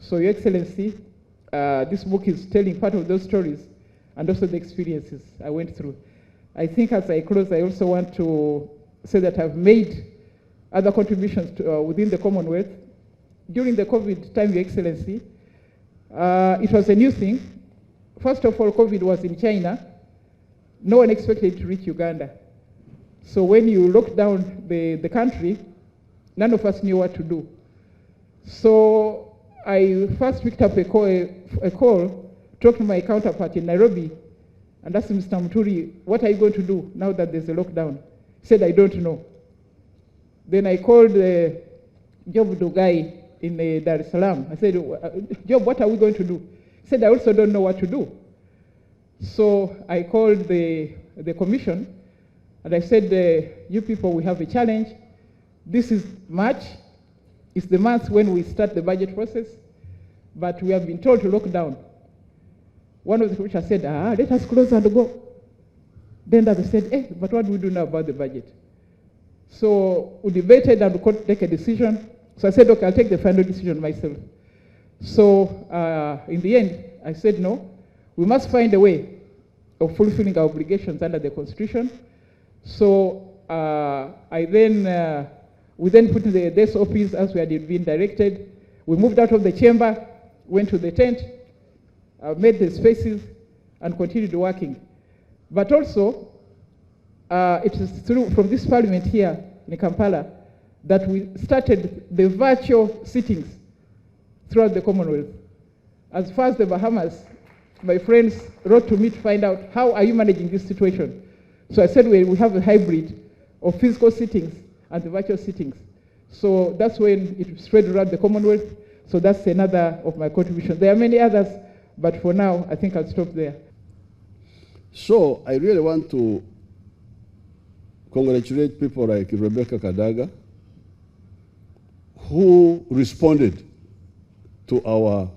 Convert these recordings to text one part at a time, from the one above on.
So, Your Excellency, this book is telling part of those stories and also the experiences I went through. I think as I close, I also want to say that I've made other contributions to, within the Commonwealth. During the COVID time, Your Excellency, it was a new thing. First of all, COVID was in China. No one expected it to reach Uganda. So when you locked down the country, none of us knew what to do. So I first picked up a call, talked to my counterpart in Nairobi, and asked Mr. Muturi, what are you going to do now that there's a lockdown? He said, I don't know. Then I called Job Dugai in Dar es Salaam. I said, Job, what are we going to do? He said, I also don't know what to do. So I called the commission, and I said, you people, we have a challenge. This is March. It's the month when we start the budget process, but we have been told to lock down. One of the commissioners said, let us close and go. Then others said, but what do we do now about the budget? So we debated and we could take a decision. So I said, okay, I'll take the final decision myself. So in the end, I said, no, we must find a way of fulfilling our obligations under the Constitution. So we then put the SOPs as we had been directed. We moved out of the chamber, went to the tent, made the spaces, and continued working. But also, it is through from this parliament here in Kampala that we started the virtual sittings throughout the Commonwealth. As far as the Bahamas, my friends wrote to me to find out, how are you managing this situation? So I said, we have a hybrid of physical sittings and the virtual sittings. So that's when it spread around the Commonwealth. So that's another of my contributions. There are many others, but for now, I think I'll stop there. So I really want to congratulate people like Rebecca Kadaga, who responded to our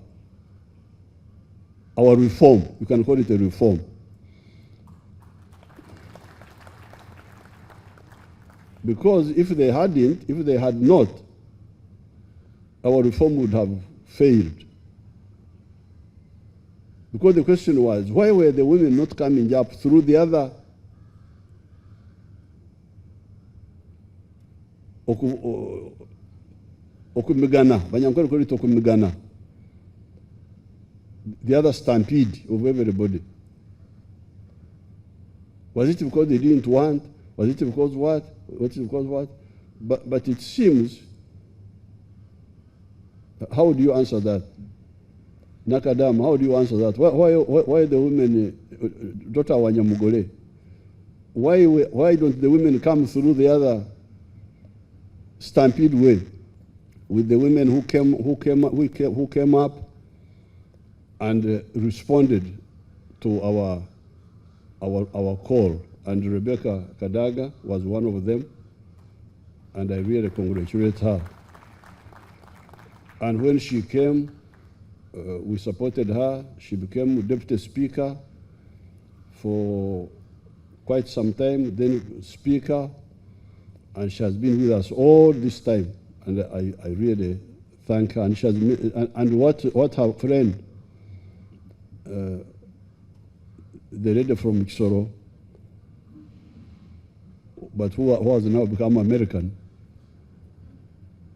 reform. You can call it a reform. Because if they had not, our reform would have failed. Because the question was, why were the women not coming up through the other okumigana, Banyankore call it okumigana, the other stampede of everybody? Was it because they didn't want? Was it because what? Was it because what? But it seems, how do you answer that? Nakadam, how do you answer that? Why the women, Dr. Wanyamugole, why don't the women come through the other stampede way, with the women who came up and responded to our call? And Rebecca Kadaga was one of them, and I really congratulate her. And when she came, we supported her. She became deputy speaker for quite some time, then speaker, and she has been with us all this time. And I really thank her. And she has and what her friend, the lady from Kisoro, but who has now become American.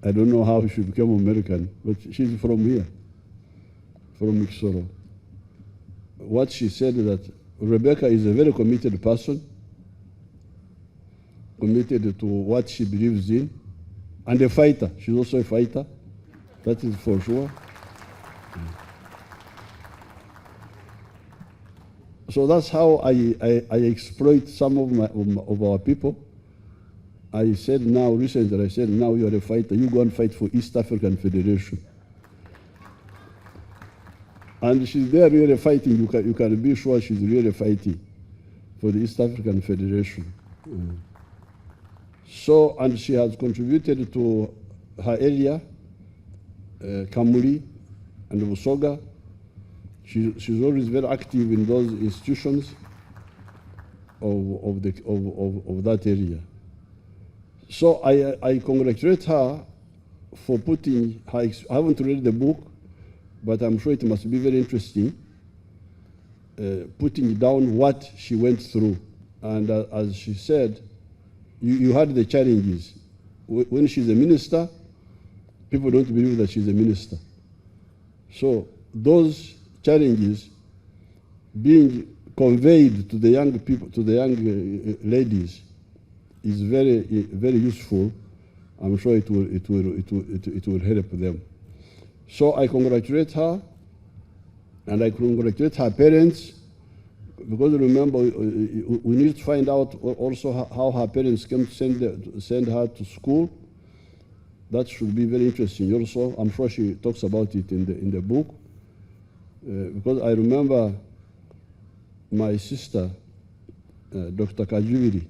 I don't know how she became American, but she's from here, from Kisoro. What she said that Rebecca is a very committed person, committed to what she believes in, and a fighter. She's also a fighter, that is for sure. So that's how I exploit some of our people. I said now, recently, I said, now you're a fighter, you go and fight for East African Federation. And she's there really fighting. You can be sure she's really fighting for the East African Federation. So, and she has contributed to her area, Kamuli and Busoga. She's always very active in those institutions of that area. So I congratulate her for putting her, I haven't read the book, but I'm sure it must be very interesting putting down what she went through. And as she said, you had the challenges. When she's a minister, people don't believe that she's a minister. So those challenges being conveyed to the young people, to the young ladies, is very, very useful. I'm sure it will help them. So I congratulate her, and I congratulate her parents, because remember, we need to find out also how her parents came to send her to school. That should be very interesting also. I'm sure she talks about it in the book. Because I remember my sister, Dr. Kajuviri,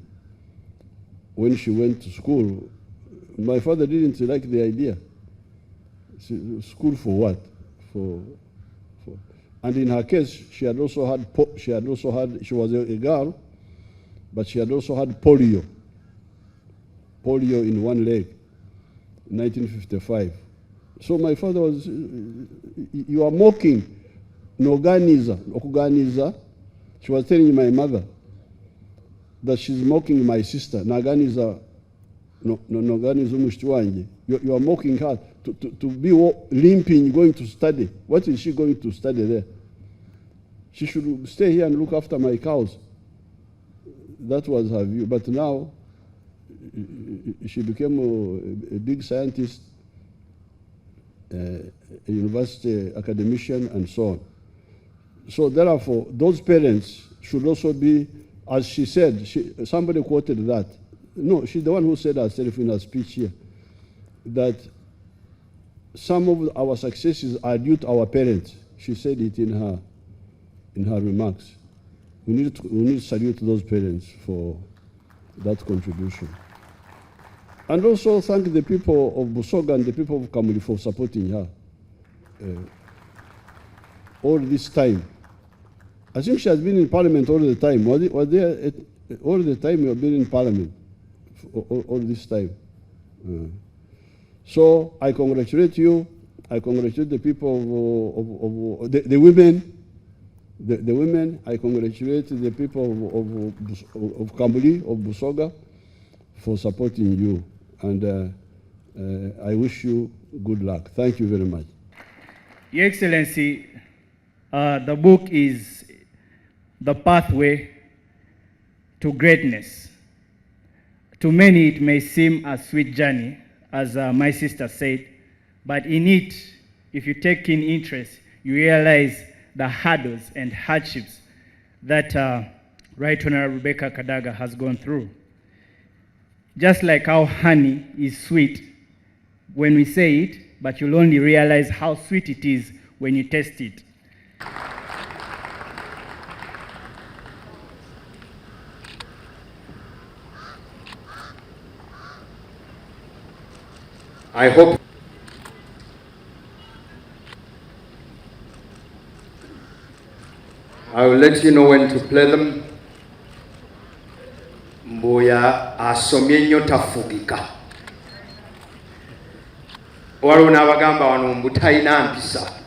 when she went to school, my father didn't like the idea. School for what? And in her case, she was a girl, but she had also had polio in one leg, in 1955. So my father was, you are mocking, okuganiza. She was telling my mother that she's mocking my sister. Naganiza, noganiza mushti wanje. You are mocking her to be limping, going to study. What is she going to study there? She should stay here and look after my cows. That was her view. But now, she became a big scientist, a university academician, and so on. So therefore, those parents should also be, as she said, somebody quoted that. No, she's the one who said herself in her speech here, that some of our successes are due to our parents. She said it in her remarks. We need to salute those parents for that contribution. And also thank the people of Busoga and the people of Kamuli for supporting her all this time. I think she has been in Parliament all the time. Was there all the time you have been in Parliament? All this time. So I congratulate you. I congratulate the people of the women. The women. I congratulate the people of Kambuli, of Busoga, for supporting you. And I wish you good luck. Thank you very much. Your Excellency, the book is The Pathway to Greatness. To many, it may seem a sweet journey, as my sister said, but in it, if you take keen interest, you realize the hurdles and hardships that Right Honorable Rebecca Kadaga has gone through. Just like how honey is sweet when we say it, but you'll only realize how sweet it is when you taste it. I hope I will let you know when to play them. Mbuya asomye nnyo tafugika. Waliwo n'abagamba wano mbu talina mpisa.